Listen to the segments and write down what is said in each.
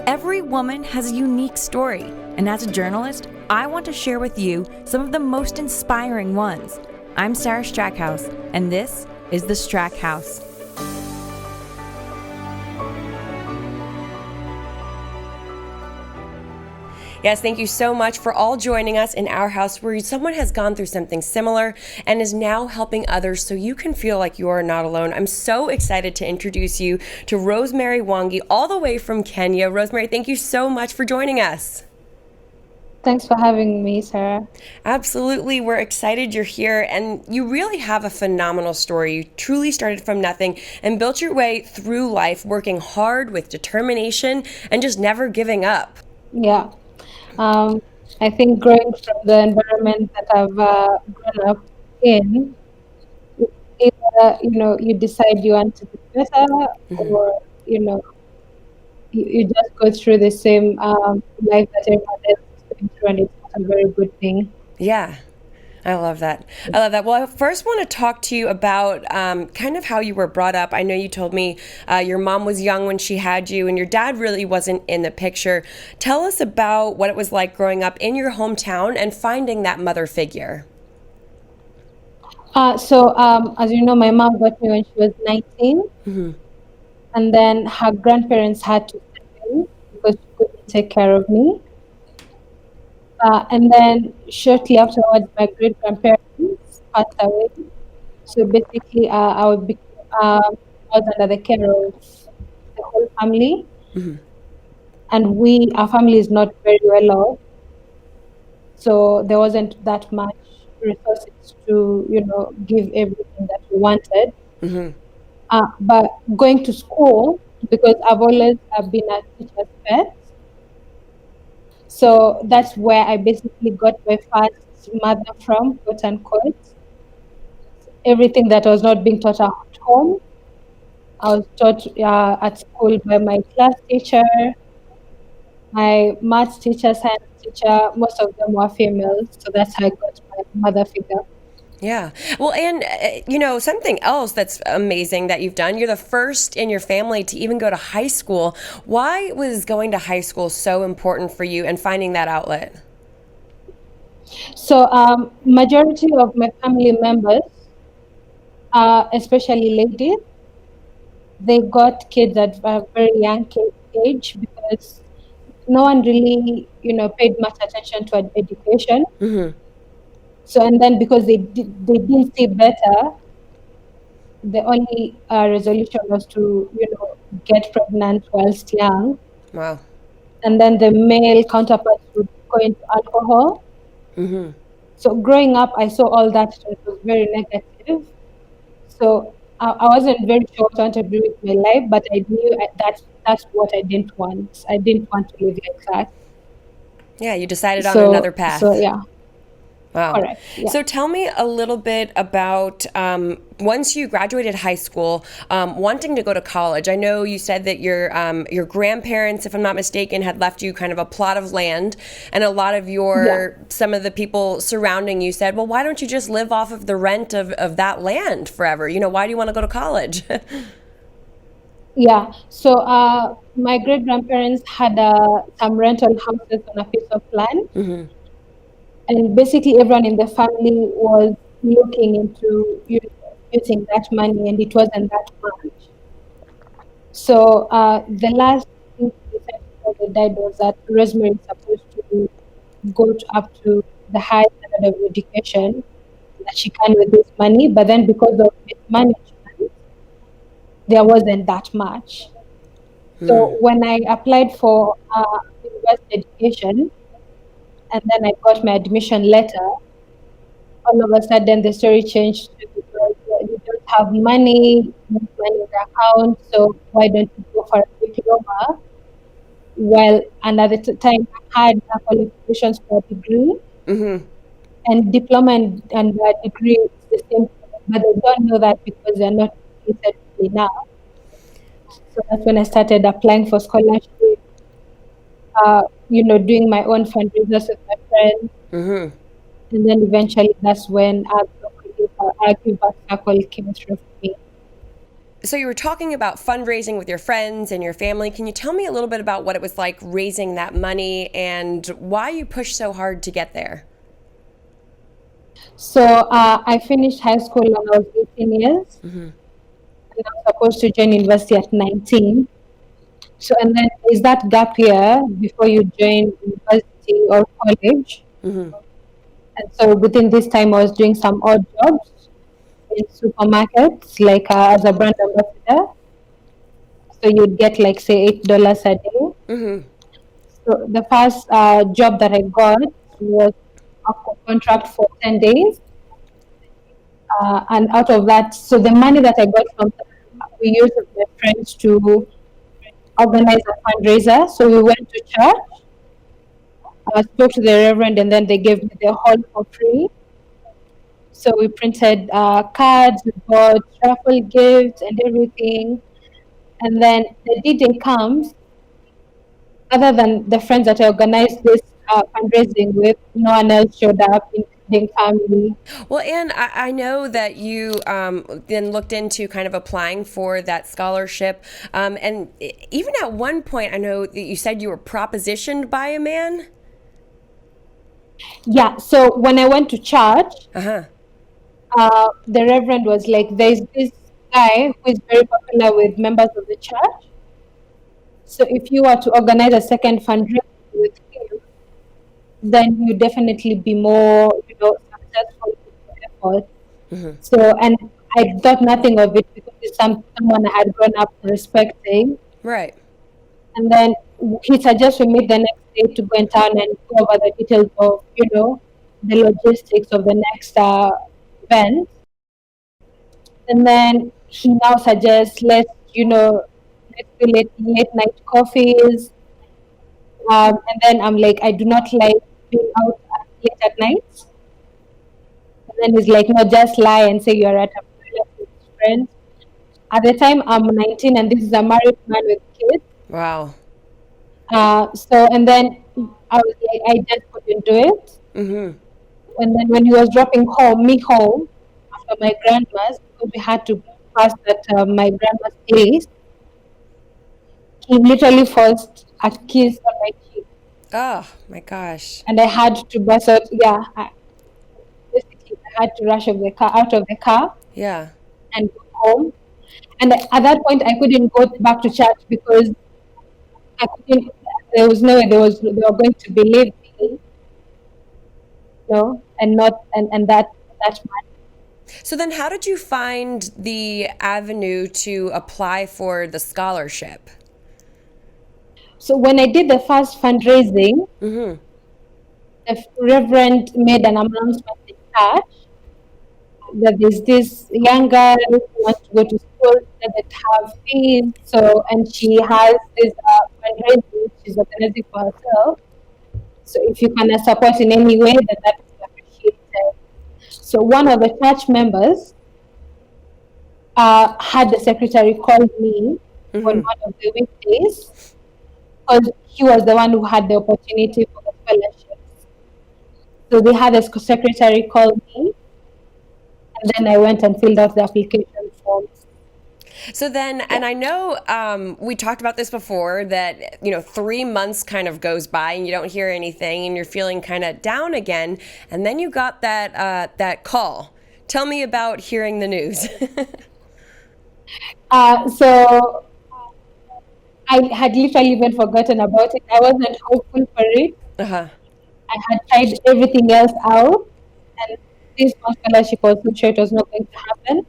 Every woman has a unique story, and as a journalist, I want to share with you some of the most inspiring ones. I'm Sarah Strackhouse, and this is the Strackhouse. Yes, thank you so much for all joining us in our house where someone has gone through something similar and is now helping others so you can feel like you are not alone. I'm so excited to introduce you to Rosemary Mwangi all the way from Kenya. Rosemary, thank you so much for joining us. Thanks for having me, Sarah. Absolutely. We're excited you're here, and you really have a phenomenal story. You truly started from nothing and built your way through life, working hard with determination and just never giving up. Yeah. I think growing from the environment that I've grown up in, either, you decide you want to do better or, you just go through the same life that everyone else is going through, and it's not a very good thing. Yeah. I love that. Well, I first want to talk to you about kind of how you were brought up. I know you told me your mom was young when she had you, and your dad really wasn't in the picture. Tell us about what it was like growing up in your hometown and finding that mother figure. As you know, my mom got me when she was 19, and then her grandparents had to step in because she couldn't take care of me. And then shortly afterwards, my great grandparents passed away. So basically, I was under the care of the whole family, and our family is not very well off, so there wasn't that much resources to give everything that we wanted. But going to school, because I've always been a teacher's pet. So that's where I basically got my first mother from, quote unquote. Everything that was not being taught at home, I was taught at school by my class teacher, my maths teacher, science teacher. Most of them were females, so that's how I got my mother figure. Yeah. Well, and, something else that's amazing that you've done, you're the first in your family to even go to high school. Why was going to high school so important for you and finding that outlet? So, majority of my family members, especially ladies, they got kids at a very young age because no one really, paid much attention to education. So, and then because they didn't see better, the only resolution was to, get pregnant whilst young. Wow. And then the male counterparts would go into alcohol. So growing up, I saw all that, and it was very negative. So I wasn't very sure what I wanted to do with my life, but I knew that's what I didn't want. I didn't want to live like that. Yeah, you decided on another path. So, yeah. Wow. Correct. Yeah. So tell me a little bit about once you graduated high school, wanting to go to college. I know you said that your grandparents, if I'm not mistaken, had left you kind of a plot of land, and a lot of some of the people surrounding you said, well, why don't you just live off of the rent of that land forever? Why do you want to go to college? Yeah. So my great grandparents had some rental houses on a piece of land. And basically everyone in the family was looking into using that money, and it wasn't that much. So the last thing they said before they died was that Rosemary is supposed to go up to the high standard of education that she can with this money, but then because of mismanagement, there wasn't that much. So when I applied for university education, and then I got my admission letter, all of a sudden the story changed to because you don't have money in the account, so why don't you go for a diploma? Well, another time I had qualifications for a degree, and diploma and degree is the same, but they don't know that because they're not educated enough. So that's when I started applying for scholarships. Doing my own fundraisers with my friends. And then eventually that's when our Give Back circle came through for me. So you were talking about fundraising with your friends and your family. Can you tell me a little bit about what it was like raising that money and why you pushed so hard to get there? So I finished high school when I was 18 years, and I was supposed to join university at 19. So, and then is that gap year before you join university or college. And so within this time, I was doing some odd jobs in supermarkets, like as a brand ambassador. So you'd get like say $8 a day. So the first job that I got was a contract for 10 days, and out of that, so the money that I got from that, we used with my friends to organize a fundraiser. So we went to church, spoke to the reverend, and then they gave me the hall for free. So we printed cards, we bought raffle gifts and everything. And then the D-Day comes, other than the friends that I organized this fundraising with, no one else showed up, including family. Well, Anne, I know that you then looked into kind of applying for that scholarship. And even at one point, I know that you said you were propositioned by a man. Yeah, so when I went to church, the reverend was like, there's this guy who is very popular with members of the church. So if you were to organize a second fundraiser with him, then you definitely be more, successful with your effort. So, and I thought nothing of it because it's someone I had grown up respecting. Right. And then he suggested we meet the next day to go in town and go over the details of, the logistics of the next event. And then he now suggests let's do late night coffees. And then I'm like, I do not like being out late at night. And then he's like, no, just lie and say you're at a party with friends. At the time, I'm 19, and this is a married man with kids. Wow. And then I was like, I just couldn't do it. And then when he was dropping me home after my grandma's, because we had to pass at my grandma's place, he literally forced a kiss on my cheek. Oh my gosh. And I had to bust out. Yeah, basically I had to rush out of the car. Yeah. And go home. And at that point, I couldn't go back to church because I couldn't. There was no way they were going to believe me, and not and that much. So then, how did you find the avenue to apply for the scholarship? So when I did the first fundraising, the Reverend made an announcement in church that there's this young girl who wants to go to school, doesn't have fees, and she has this fundraising she's organizing for herself. So if you can support in any way, then that is appreciated. So one of the church members had the secretary call me on one of the weekdays because he was the one who had the opportunity for the scholarships. So they had a secretary call me, and then I went and filled out the application forms. So then, and I know we talked about this before, that 3 months kind of goes by and you don't hear anything and you're feeling kind of down again, and then you got that call. Tell me about hearing the news. So I had literally even forgotten about it. I wasn't hopeful for it. I had tried everything else out, and this one scholarship was so sure it was not going to happen.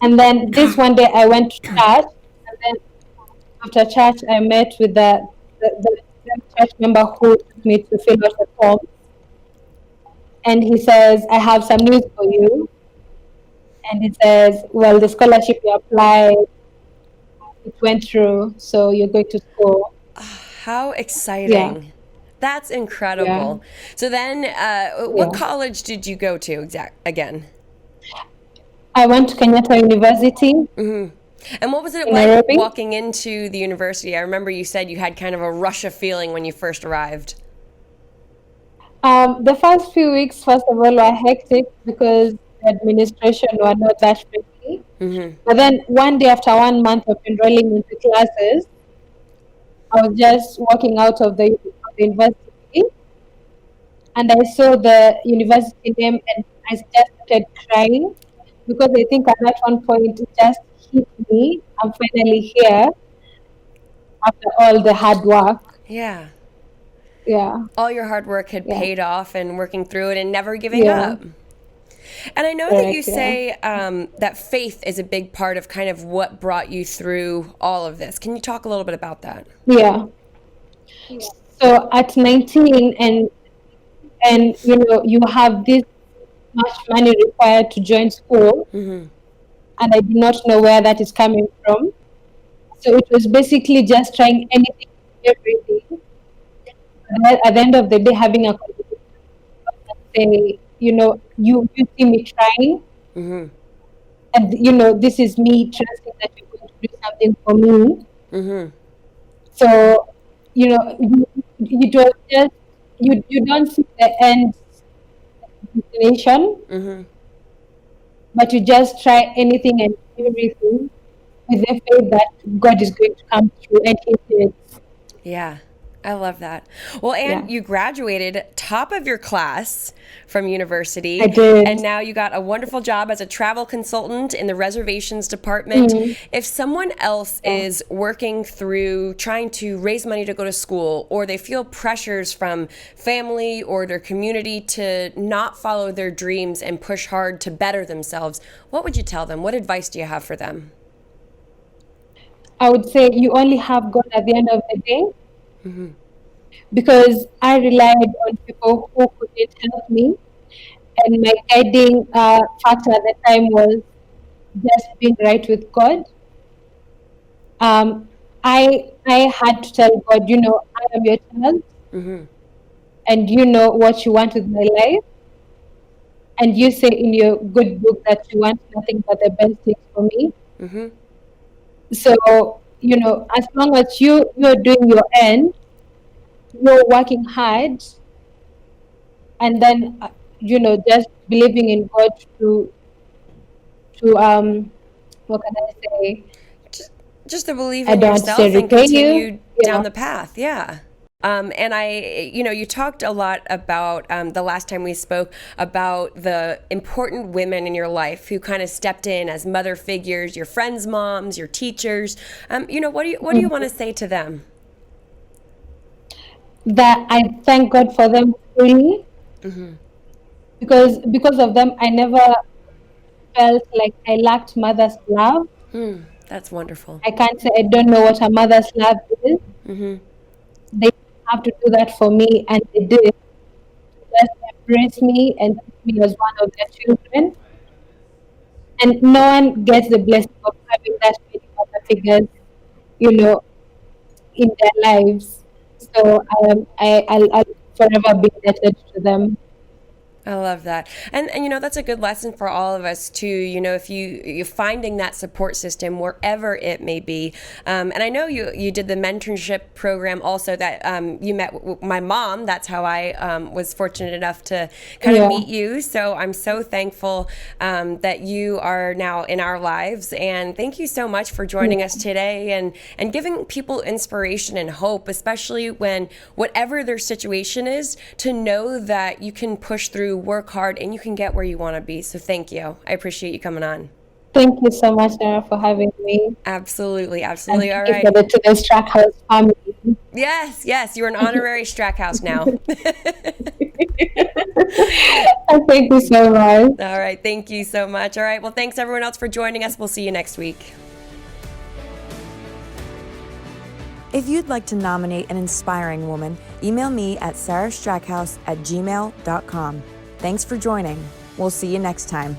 And then this one day I went to church, and then after church I met with the church member who took me to fill out the form. And he says, I have some news for you. And he says, well, the scholarship you applied, it went through, so you're going to school. How exciting. Yeah. That's incredible. Yeah. So then, what college did you go to again? I went to Kenyatta University. And what was it like walking into the university? I remember you said you had kind of a rush of feeling when you first arrived. The first few weeks, first of all, were hectic because the administration were not that friendly. university. But then one day, after 1 month of enrolling into classes, I was just walking out of the university, and I saw the university name, and I just started crying because I think at that one point it just hit me. I'm finally here after all the hard work. Yeah. Yeah. All your hard work had paid off, and working through it and never giving Yeah. up. And I know that you say that faith is a big part of kind of what brought you through all of this. Can you talk a little bit about that? Yeah. So at 19, and you have this much money required to join school, and I do not know where that is coming from. So it was basically just trying anything, everything. And at the end of the day, having a conversation and say, you see me trying, and this is me trusting that you're going to do something for me. So it was just you don't see the end destination, but you just try anything and everything with the faith that God is going to come through, and He did. Yeah, I love that. Well, Anne, you graduated top of your class from university. I did. And now you got a wonderful job as a travel consultant in the reservations department. If someone else is working through trying to raise money to go to school, or they feel pressures from family or their community to not follow their dreams and push hard to better themselves, what would you tell them? What advice do you have for them? I would say you only have God at the end of the day. Because I relied on people who couldn't help me, and my guiding factor at the time was just being right with God. I had to tell God, I am your child, and you know what you want with my life, and you say in your good book that you want nothing but the best things for me. So as long as you're doing your end, you're working hard, and then just believing in God to what can I say? Just to believe in yourself and continue down the path. Yeah. And you talked a lot about the last time we spoke about the important women in your life who kind of stepped in as mother figures, your friends' moms, your teachers. What do you want to say to them? That I thank God for them fully, because of them I never felt like I lacked mother's love. That's wonderful. I can't say I don't know what a mother's love is. They have to do that for me, and they did. Just embrace me and treat me as one of their children. And no one gets the blessing of having that many mother figures, in their lives. So I'll forever be indebted to them. I love that. And that's a good lesson for all of us too. If you're finding that support system wherever it may be. And I know you did the mentorship program also that you met with my mom. That's how I was fortunate enough to kind of meet you. So I'm so thankful that you are now in our lives. And thank you so much for joining us today and giving people inspiration and hope, especially when whatever their situation is, to know that you can push through, work hard, and you can get where you want to be. So thank you. I appreciate you coming on. Thank you so much, Sarah, for having me. Absolutely. And All right. to the Strackhouse family. Yes. You're an honorary Strackhouse now. Thank you so much. All right. Thank you so much. All right. Well, thanks everyone else for joining us. We'll see you next week. If you'd like to nominate an inspiring woman, email me at sarahstrackhouse@gmail.com. Thanks for joining. We'll see you next time.